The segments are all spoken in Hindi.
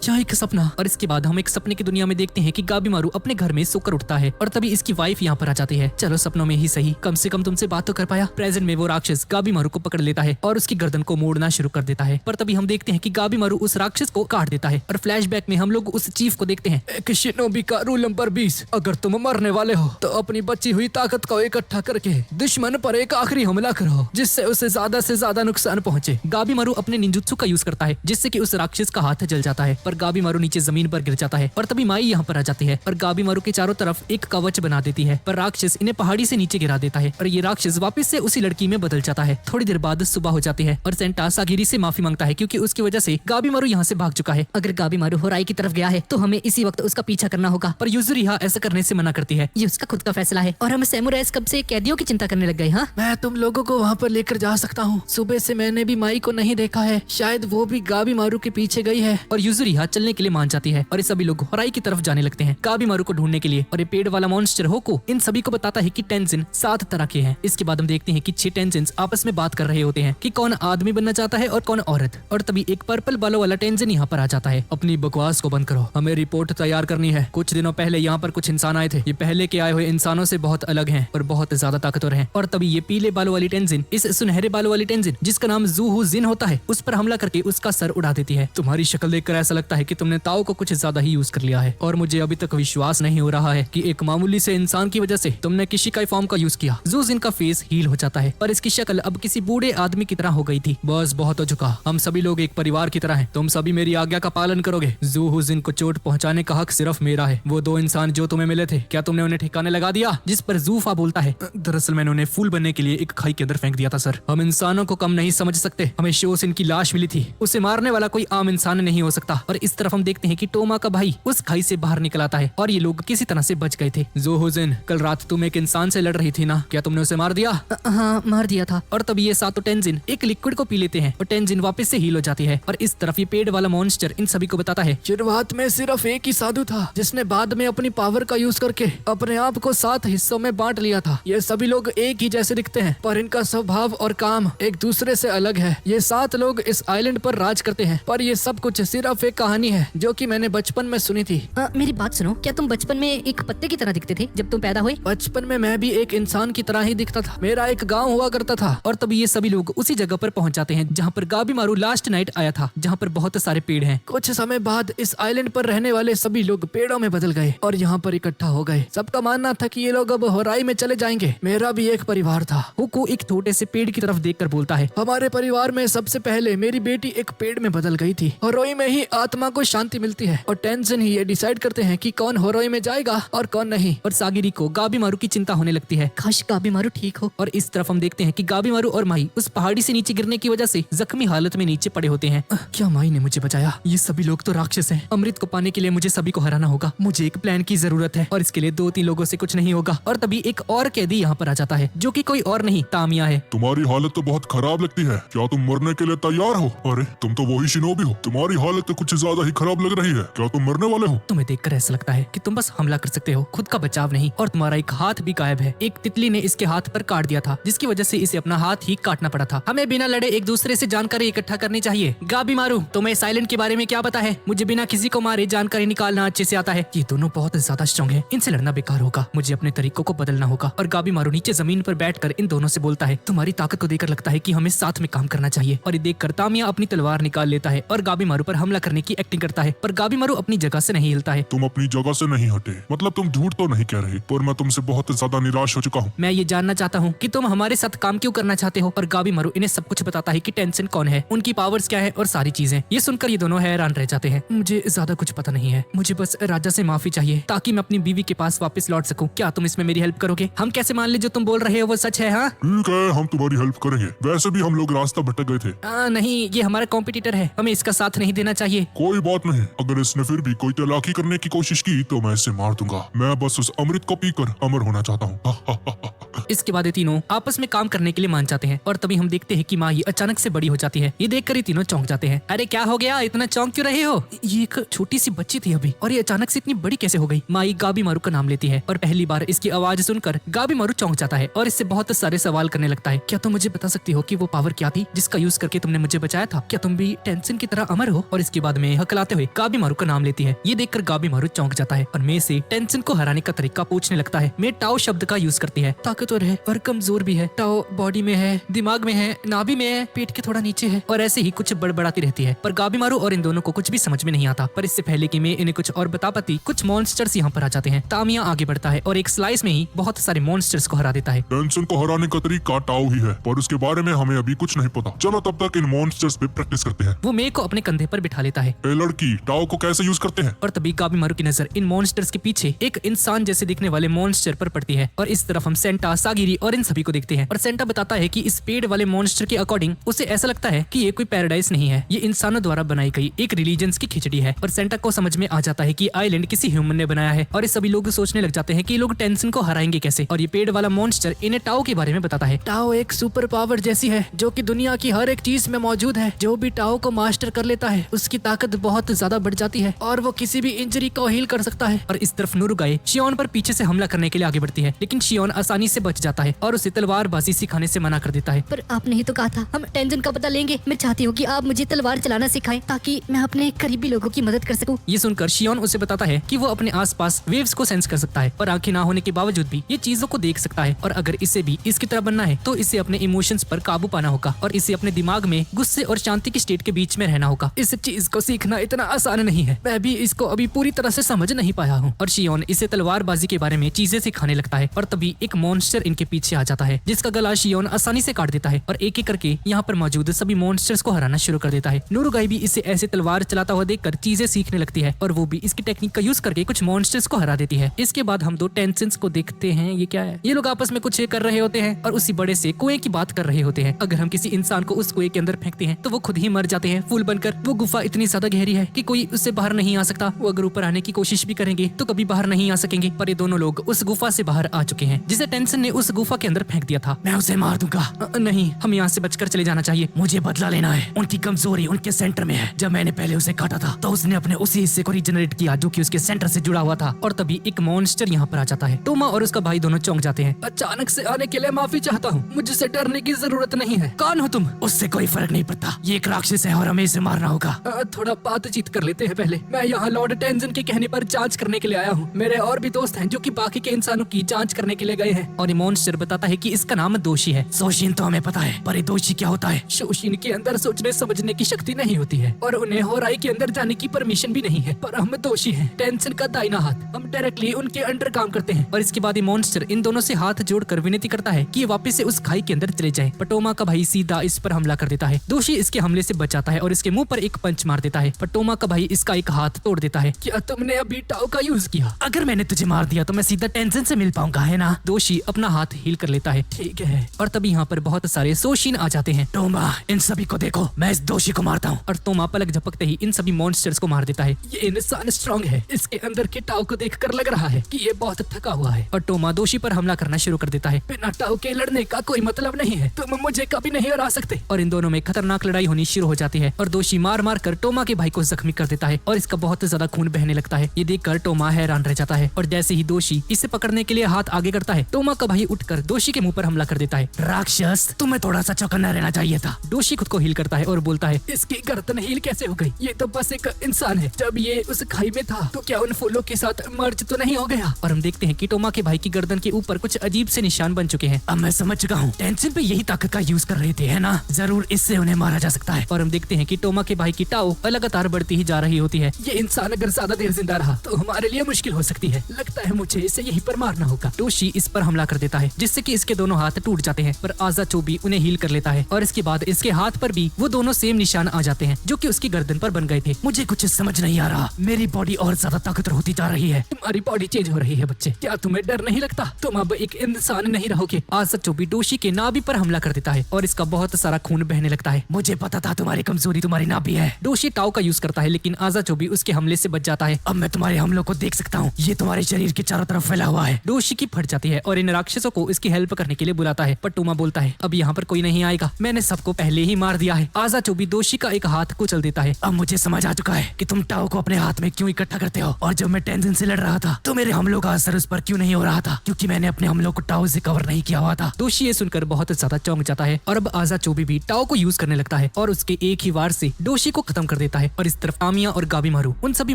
यहाँ एक सपना। और इसके बाद हम एक सपने की दुनिया में देखते हैं कि गाबीमारू अपने घर में सोकर उठता है और तभी इसकी वाइफ यहाँ पर आ जाती है। चलो सपनों में ही सही, कम से कम तुमसे बात तो कर पाया। प्रेजेंट में वो राक्षस गाबीमारू को पकड़ लेता है और उसकी गर्दन को मोड़ना शुरू कर देता है। पर तभी हम देखते हैं कि गाबीमारू उस राक्षस को काट देता है और फ्लैशबैक में हम लोग उस चीफ को देखते हैं। एक शिनोबी का रूल नंबर 20, अगर तुम मरने वाले हो तो अपनी बची हुई ताकत को इकट्ठा करके दुश्मन पर एक आखिरी हमला करो जिससे उसे ज्यादा से ज्यादा नुकसान पहुंचे। गाबीमारू अपने निंजुत्सु का यूज करता है जिससे कि उस राक्षस का हाथ जल जाता है पर गाबीमारू नीचे जमीन पर गिर जाता है और तभी माई यहाँ पर आ जाती है और गाबीमारू के चारों तरफ एक कवच बना देती है पर राक्षस इन्हें पहाड़ी से नीचे गिरा देता है और ये राक्षस वापस से उसी लड़की में बदल जाता है। थोड़ी देर बाद सुबह हो जाती है और सेंटा सागिरी से माफी मांगता है क्योंकि उसकी वजह से गाबीमारू यहाँ से भाग चुका है। अगर गाबीमारू होराई की तरफ गया है तो हमें इसी वक्त उसका पीछा करना होगा, पर युजुरिहा ऐसा करने से मना करती है। ये उसका खुद का फैसला है और हम सैमुराइज कब से कैदियों की चिंता करने लग गए। हाँ, मैं तुम लोगों को वहाँ पर लेकर जा सकता हूँ। सुबह से मैंने भी माई को नहीं देखा है, शायद वो भी गाबीमारू के पीछे गई है। और युजुरिहा चलने के लिए मान जाती है और ये सभी लोग होराई की तरफ जाने लगते हैं गाबीमारू को ढूंढने के लिए। और ये पेड़ वाला मॉन्स्टर होको इन सभी को बताता है कि टेंजिन 7 तरह के हैं। इसके बाद हम देखते हैं कि 6 टेंजिन्स आपस में बात कर रहे होते हैं कि कौन आदमी बनना चाहता है और कौन औरत। और तभी एक पर्पल बालों वाला टेंजिन यहाँ पर आ जाता है। अपनी बकवास को बंद करो, हमें रिपोर्ट तैयार करनी है। कुछ दिनों पहले यहाँ पर कुछ इंसान आए थे, ये पहले के आए हुए इंसानों से बहुत अलग हैं और बहुत ज्यादा ताकतवर हैं। और तभी ये पीले बालों वाली टेंजिन इस सुनहरे बालों वाली टेंजिन जिसका नाम जूहू जिन होता है उस पर हमला करके उसका सर उड़ा देती है। तुम्हारी शक्ल देखकर ऐसा लगता है कि तुमने ताओ को कुछ ज्यादा ही यूज कर लिया है और मुझे अभी तक विश्वास नहीं हो रहा है कि एक मामूली से इंसान की वजह से तुमने किशिकाई फॉर्म का यूज किया। जू जिन का फेस हील हो जाता है पर इसकी शक्ल अब किसी बूढ़े आदमी की तरह हो गई थी। बस बहुत हो चुका, हम सभी लोग एक परिवार की तरह हैं। तुम सभी मेरी आज्ञा का पालन करोगे। जूहू जिन को चोट पहुंचाने का हक सिर्फ मेरा है। वो 2 इंसान जो तुम्हें मिले थे, क्या तुमने उन्हें ठिकाने लगा दिया? जिस पर जूफा बोलता है, दरअसल मैंने उन्हें फूल बनने के लिए एक खाई के अंदर फेंक दिया था सर। हम इंसानों को कम नहीं समझ सकते। हमें शोसिन की लाश मिली थी, उसे मारने वाला कोई आम इंसान नहीं हो सकता। और इस तरफ हम देखते हैं कि टोमा का भाई उस खाई से बाहर निकल आता है और ये लोग किसी तरह से बच गए थे। जूहू जिन, कल रात तुम एक इंसान से लड़ रही थी ना, क्या तुमने उसे मार दिया? हाँ, मार दिया था। और तभी ये 7 टेंजिन एक लिक्विड को पी लेते हैं और टेंजिन वापस से हील हो जाती है। और इस तरफ ये पेड़ वाला मॉन्स्टर इन सभी को बताता है, शुरुआत में सिर्फ एक ही साधु था जिसने बाद में अपनी पावर का यूज करके अपने आप को 7 हिस्सों में बांट लिया था। ये सभी लोग एक ही जैसे दिखते हैं पर इनका स्वभाव और काम एक दूसरे से अलग है। ये 7 लोग इस आइलैंड पर राज करते हैं पर ये सब कुछ सिर्फ एक कहानी है जो कि मैंने बचपन में सुनी थी। मेरी बात सुनो, क्या तुम बचपन में एक पत्ते की तरह दिखते थे जब तुम पैदा हुए? बचपन में मैं भी एक इंसान की तरह ही दिखता था। मेरा एक गांव हुआ करता था। और तभी ये सभी लोग उसी जगह पर पहुंच जाते हैं जहां पर गाबीमारू लास्ट नाइट आया था, जहां पर बहुत सारे पेड़ हैं। कुछ समय बाद इस आइलैंड पर रहने वाले सभी लोग पेड़ों में बदल गए और यहाँ पर इकट्ठा हो गए। सबका मानना था कि ये लोग अब होराई में चले जाएंगे। मेरा भी एक परिवार था। हुकू एक छोटे से पेड़ की तरफ देखकर बोलता है, हमारे परिवार में सबसे पहले मेरी बेटी एक पेड़ में बदल गई थी। होरोई में ही आत्मा को शांति मिलती है और टेंशन ही ये डिसाइड करते हैं कि कौन होरोई में जाएगा और कौन नहीं। और सागिरी को गाबीमारू की चिंता होने लगती है, काश गाबीमारू ठीक हो। और इस तरफ हम देखते हैं कि गाबीमारू और माई उस पहाड़ी से नीचे गिरने की वजह से जख्मी हालत में नीचे पड़े होते हैं। क्या माई ने मुझे बचाया? ये सभी लोग तो राक्षस हैं। अमृत को पाने के लिए मुझे सभी को हराना होगा। मुझे एक प्लान की जरूरत है और इसके लिए 2-3 लोगों से कुछ नहीं होगा। और तभी एक और कैदी यहाँ पर आ जाता है जो कि कोई और नहीं तामिया है। तुम्हारी हालत तो बहुत खराब लगती है, क्या तुम मरने के लिए तैयार हो? अरे तुम तो वही शिनोबी हो, तुम्हारी हालत तो कुछ ज्यादा ही खराब लग रही है, क्या तुम मरने वाले हो? तुम्हें देखकर ऐसा लगता है कि तुम बस हमला कर सकते हो, खुद का बचाव नहीं। और तुम्हारा एक हाथ भी गायब है। एक तितली ने इसके हाथ पर काट दिया था जिसकी वजह से इसे अपना हाथ ही काटना पड़ा था। हमें बिना लड़े एक दूसरे से जानकारी इकट्ठा करनी चाहिए। गाबीमारू, तुम्हें साइलेंट के बारे में क्या पता है? मुझे बिना किसी को मारे जानकारी निकालना अच्छे से आता है। ये दोनों बहुत ज्यादा स्ट्रॉन्ग है, इनसे लड़ना बेकार होगा। मुझे अपने तरीकों को बदलना होगा। और गाबीमारू नीचे जमीन पर बैठकर इन दोनों से बोलता है, तुम्हारी ताकत को देखकर लगता है कि हमें साथ में काम करना चाहिए। और ये देखकर तामिया अपनी तलवार निकाल लेता है और गाबीमारू पर हमला करने की एक्टिंग करता है। पर गाबीमारू अपनी जगह से नहीं हिलता है। तुम अपनी जगह से नहीं हटे, मतलब तुम झूठ तो नहीं कह रहे, पर मैं तुमसे बहुत ज्यादा निराश हो चुका हूँ। मैं ये जानना चाहता हूँ कि तुम हमारे साथ काम क्यों करना चाहते हो। और गाबीमारू इन्हें सब कुछ बताता है कि टेंशन कौन है, उनकी पावर्स क्या है और सारी चीजें। ये सुनकर ये दोनों हैरान रह जाते हैं। मुझे ज्यादा कुछ पता नहीं है, मुझे बस राजा से माफी चाहिए ताकि मैं अपनी बीवी के पास वापस लौट सकूं। क्या तुम इसमें मेरी हेल्प करोगे? हम कैसे मान ले जो तुम बोल रहे हो वो सच है? हाँ ठीक है, हम तुम्हारी हेल्प करेंगे। वैसे भी हम लोग रास्ता भटक गए थे। नहीं, ये हमारा कॉम्पिटिटर है, हमें इसका साथ नहीं देना चाहिए। कोई बात नहीं, अगर इसने फिर भी कोई चालाकी करने की कोशिश की तो मैं इसे मार दूंगा। मैं बस उस अमृत को पीकर अमर होना चाहता हूँ। इसके बाद ये तीनों आपस में काम करने के लिए मान जाते हैं। और तभी हम देखते हैं कि माही अचानक से बड़ी हो जाती है। ये देखकर ये तीनों चौंक जाते हैं। अरे क्या हो गया, इतना चौंक क्यों रहे हो? ये एक छोटी सी बच्ची थी अभी और ये अचानक से इतनी बड़ी कैसे हो गई? माही गाबीमारू का नाम लेती है और पहली बार इसकी आवाज सुनकर गाबीमारू चौंक जाता है और इससे बहुत सारे सवाल करने लगता है। क्या तुम मुझे बता सकती हो कि वो पावर क्या थी जिसका यूज करके तुमने मुझे बचाया था? क्या तुम भी टेंशन की तरह अमर हो? और इसके बाद में में हकलाते हुए गाबीमारू का नाम लेती है। ये देखकर गाबीमारू चौंक जाता है और मे से टेंशन को हराने का तरीका पूछने लगता है। मे टाओ शब्द का यूज करती है। ताकतवर है और कमजोर भी है। टाओ बॉडी में है, दिमाग में है, नाभि में है, पेट के थोड़ा नीचे है और ऐसे ही कुछ बड़बड़ाती रहती है। पर गाबीमारू और इन दोनों को कुछ भी समझ में नहीं आता। पर इससे पहले कि मैं इन्हें कुछ और बता पाती, कुछ मॉन्स्टर्स यहाँ पर आ जाते हैं। तामिया आगे बढ़ता है और एक स्लाइस में ही बहुत सारे मॉन्स्टर्स को हरा देता है। टेंशन को हराने का तरीका टाओ ही है, पर उसके बारे में हमें अभी कुछ नहीं पता। चलो तब तक इन मॉन्स्टर्स पे प्रैक्टिस करते हैं। वो मे को अपने कंधे पर बिठा लेता है। ए लड़की, टाओ को कैसे यूज करते हैं? और तभी गाबीमारू की नजर इन मॉन्स्टर्स के पीछे एक इंसान जैसे दिखने वाले मॉन्स्टर पर पड़ती है और इस तरफ हम सेंटा, सागिरी और इन सभी को देखते हैं। और सेंटा बताता है कि इस पेड़ वाले मॉन्स्टर के अकॉर्डिंग उसे ऐसा लगता है कि ये कोई पैराडाइज नहीं है, ये इंसानों द्वारा बनाई गई एक रिलीजन्स की खिचड़ी है। और सेंटा को समझ में आ जाता है कि आइलैंड किसी ह्यूमन ने बनाया है और ये सभी लोग सोचने लग जाते हैं कि लोग टेंशन को हराएंगे कैसे। और ये पेड़ वाला मॉन्स्टर इन्हें टाओ के बारे में बताता है। टाओ एक सुपर पावर जैसी है जो कि दुनिया की हर एक चीज में मौजूद है। जो भी टाओ को मास्टर कर लेता है उसकी ताकत बहुत ज्यादा बढ़ जाती है और वो किसी भी इंजरी को हील कर सकता है। और इस तरफ नुरुगाए शियोन पर पीछे से हमला करने के लिए आगे बढ़ती है, लेकिन शियोन आसानी से बच जाता है और उसे तलवारबाजी सिखाने से मना कर देता है। पर आपने ही तो कहा था हम टेंशन का पता लेंगे। मैं चाहती हूँ कि आप मुझे तलवार चलाना सिखाएं ताकि मैं अपने करीबी लोगों की मदद कर सकूं। ये सुनकर शियोन उसे बताता है कि वो अपने आसपास वेव्स को सेंस कर सकता है और आंखें ना होने के बावजूद भी ये चीजों को देख सकता है। और अगर इसे भी इसकी तरह बनना है तो इसे अपने इमोशंस पर काबू पाना होगा और इसे अपने दिमाग में गुस्से और शांति की स्टेट के बीच में रहना होगा। इस चीज को सीखना इतना आसान नहीं है, मैं भी इसको अभी पूरी तरह से समझ नहीं पाया हूँ। और शियोन इसे तलवारबाजी के बारे में चीजें सिखाने लगता है और तभी एक मॉन्स्टर इनके पीछे आ जाता है जिसका गला शियोन आसानी से काट देता है और एक एक करके यहाँ पर मौजूद सभी मॉन्स्टर्स को हराना शुरू कर देता है। नुरुगाई भी इसे ऐसे तलवार चलाता हुआ देखकर चीजें सीखने लगती है और वो भी इसकी टेक्निक का यूज करके कुछ मॉन्स्टर्स को हरा देती है। इसके बाद हम दो टेंशंस को देखते हैं। ये क्या है? ये लोग आपस में कुछ कर रहे होते हैं और उसी बड़े से कुएं की बात कर रहे होते हैं। अगर हम किसी इंसान को उस कुएं के अंदर फेंकते हैं तो वो खुद ही मर जाते हैं फूल बनकर। वो गुफा इतनी ज्यादा गहरी है कि कोई उससे बाहर नहीं आ सकता। वो अगर ऊपर आने की कोशिश भी करेंगे तो कभी बाहर नहीं आ सकेंगे। पर ये दोनों लोग उस गुफा से बाहर आ चुके हैं जिसे टेंशन ने उस गुफा के अंदर फेंक दिया था। मैं उसे मार दूंगा। नहीं, हम यहाँ से बचकर चले जाना चाहिए। मुझे बदला लेना है। उनकी कमजोरी उनके सेंटर में है। जब मैंने पहले उसे काटा था तो उसने अपने उसी हिस्से को रीजनरेट किया जो कि उसके सेंटर से जुड़ा हुआ था। और तभी एक मॉन्स्टर यहाँ पर आ जाता है। टोमा और उसका भाई दोनों चौंक जाते हैं। अचानक से आने के लिए माफी चाहता हूँ, मुझसे डरने की जरूरत नहीं है। कौन हो तुम? उससे कोई फर्क नहीं पड़ता, ये एक राक्षस है और हमें इसे मारना होगा। थोड़ा बातचीत कर लेते हैं पहले। मैं यहाँ लॉर्ड टेंशन के कहने पर जांच करने के लिए आया हूँ। मेरे और भी दोस्त हैं जो कि बाकी के इंसानों की जांच करने के लिए गए हैं। और ये मॉन्स्टर बताता है कि इसका नाम दोषी है। सोशिन तो हमें पता है, पर ये दोषी क्या होता है? शोशिन के अंदर सोचने समझने की शक्ति नहीं होती है और उन्हें होराई के अंदर जाने की परमिशन भी नहीं है। पर हम दोषी हैं, टेंशन का दाहिना हाथ। हम डायरेक्टली उनके अंडर काम करते हैं। और इसके बाद ये मॉन्स्टर इन दोनों से हाथ जोड़कर विनती करता है कि ये वापस से उस खाई के अंदर चले जाए। टोमा का भाई सीधा इस पर हमला कर देता है। दोषी इसके हमले से बचाता है और इसके मुंह पर एक पंच मार देता है। पर टोमा का भाई इसका एक हाथ तोड़ देता है। क्या तुमने अभी टाओ का यूज किया? अगर मैंने तुझे मार दिया तो मैं सीधा टेंशन से मिल पाऊंगा, है ना? दोषी अपना हाथ हील कर लेता है। ठीक है। और तभी यहाँ पर बहुत सारे सोशिन आ जाते हैं। टोमा, इन सभी को देखो, मैं इस दोषी को मारता हूँ। और टोमा पलक झपकते ही इन सभी मॉन्स्टर्स को मार देता है। ये इंसान स्ट्रॉन्ग है, इसके अंदर के टाओ को देखकर लग रहा है कि ये बहुत थका हुआ है। और टोमा दोषी पर हमला करना शुरू कर देता है। बिना टाओ के लड़ने का कोई मतलब नहीं है, तुम मुझे कभी नहीं हरा सकते। और इन दोनों में खतरनाक लड़ाई होनी शुरू हो जाती है और दोषी मार मार कर टोमा के भाई को जख्मी कर देता है और इसका बहुत ज्यादा खून बहने लगता है। ये देखकर टोमा हैरान रह जाता है और जैसे ही दोषी इसे पकड़ने के लिए हाथ आगे करता है, टोमा का भाई उठकर दोषी के मुंह पर हमला कर देता है। राक्षस, तुम्हें थोड़ा सा चौकन्ना रहना चाहिए था। दोषी खुद को हील करता है और बोलता है, इसकी गर्दन हील कैसे हो गई? ये तो बस एक इंसान है। जब ये उस खाई में था तो क्या उन फूलों के साथ मर्ज तो नहीं हो गया? और हम देखते हैं कि टोमा के भाई की गर्दन के ऊपर कुछ अजीब से निशान बन चुके हैं। अब मैं समझ चुका हूँ, टेंशन पे यही ताकत का यूज कर रहे थे, है ना? जरूर इससे उन्हें मारा जा सकता है। और हम देखते हैं कि टोमा के भाई की टाओ लगातार बढ़ती ही जा रही होती है। ये इंसान अगर ज्यादा देर जिंदा रहा तो हमारे लिए मुश्किल हो सकती है। लगता है मुझे इसे यहीं पर मारना होगा। दोषी इस पर हमला कर देता है जिससे कि इसके दोनों हाथ टूट जाते हैं। पर आजा चोबी उन्हें हील कर लेता है और इसके बाद इसके हाथ पर भी वो दोनों सेम निशान आ जाते हैं जो कि उसकी गर्दन पर बन गए थे। मुझे कुछ समझ नहीं आ रहा, मेरी बॉडी और ज्यादा ताकतवर होती जा रही है। तुम्हारी बॉडी चेंज हो रही है बच्चे, क्या तुम्हें डर नहीं लगता? तुम अब एक इंसान नहीं रहोगे। आजा चोबी दोषी के नाभि पर हमला कर देता है और इसका बहुत सारा खून बहने लगता है। मुझे पता था तुम्हारी कमजोरी तुम्हारी नाभि है। दोषी टाओ का यूज करता है लेकिन आजा चोबी उसके हमले से बच जाता है। अब मैं तुम्हारे हमलों को देख सकता हूँ, ये तुम्हारे शरीर के चारों तरफ फैला हुआ है। दोषी की फट जाती है और इन राक्षसों को इसकी हेल्प करने के लिए बुलाता है। पर टोमा बोलता है, अब यहाँ पर कोई नहीं आएगा, मैंने सबको पहले ही मार दिया है। आजा चोबी दोषी का एक हाथ कुचल देता है। अब मुझे समझ आ चुका है कि तुम टाओ को अपने हाथ में क्यों इकट्ठा करते हो और जब मैं टेंशन से लड़ रहा था तो मेरे हमलों का असर उस पर क्यों नहीं हो रहा था, क्योंकि मैंने अपने हमलों को टाओ से कवर नहीं किया हुआ था। दोषी ये सुनकर बहुत ज्यादा चौंक जाता है और अब आजा चोबी भी टाओ को यूज करने लगता है और उसके एक ही वार से दोषी को खत्म कर देता है। होता है और इस तरफ आमिया और गाबीमारू उन सभी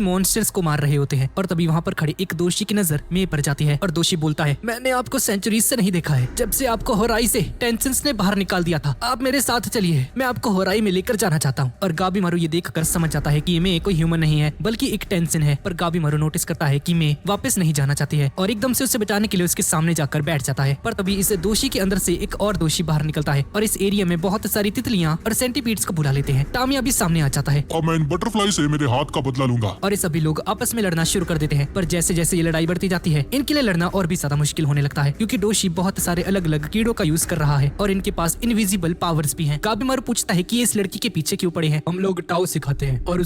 मॉन्स्टर्स को मार रहे होते हैं। और तभी वहाँ पर खड़े एक दोषी की नजर मे पर जाती है और दोषी बोलता है, मैंने आपको सेंचुरीज से नहीं देखा है, जब से आपको होराई से टेंशंस ने बाहर निकाल दिया था। आप मेरे साथ चलिए, मैं आपको होराई में लेकर जाना चाहता हूँ। और गाबीमारू ये देखकर समझ जाता है कि ये मे कोई ह्यूमन नहीं है बल्कि एक टेंशन है। पर गाबीमारू नोटिस करता है कि मे वापस नहीं जाना चाहती है और एकदम से उसे बचाने के लिए उसके सामने जाकर बैठ जाता है। पर तभी इस दोषी के अंदर से एक और दोषी बाहर निकलता है और इस एरिया में बहुत सारी तितलियां और सेंटीपीड्स को बुला लेते हैं। टामिया भी सामने आ जाता है अब मैं इन बटरफ्लाई से मेरे हाथ का बदला लूंगा। और ये सभी लोग आपस में लड़ना शुरू कर देते हैं। पर जैसे जैसे ये लड़ाई बढ़ती जाती है इनके लिए लड़ना और भी ज्यादा मुश्किल होने लगता है, क्योंकि दोषी बहुत सारे अलग अलग कीड़ों का यूज कर रहा है और इनके पास इनविजिबल पावर्स भी हैं। गाबीमारू पूछता है कि ये इस लड़की के पीछे क्यों पड़े हैं। हम लोग टाओ सिखाते हैं और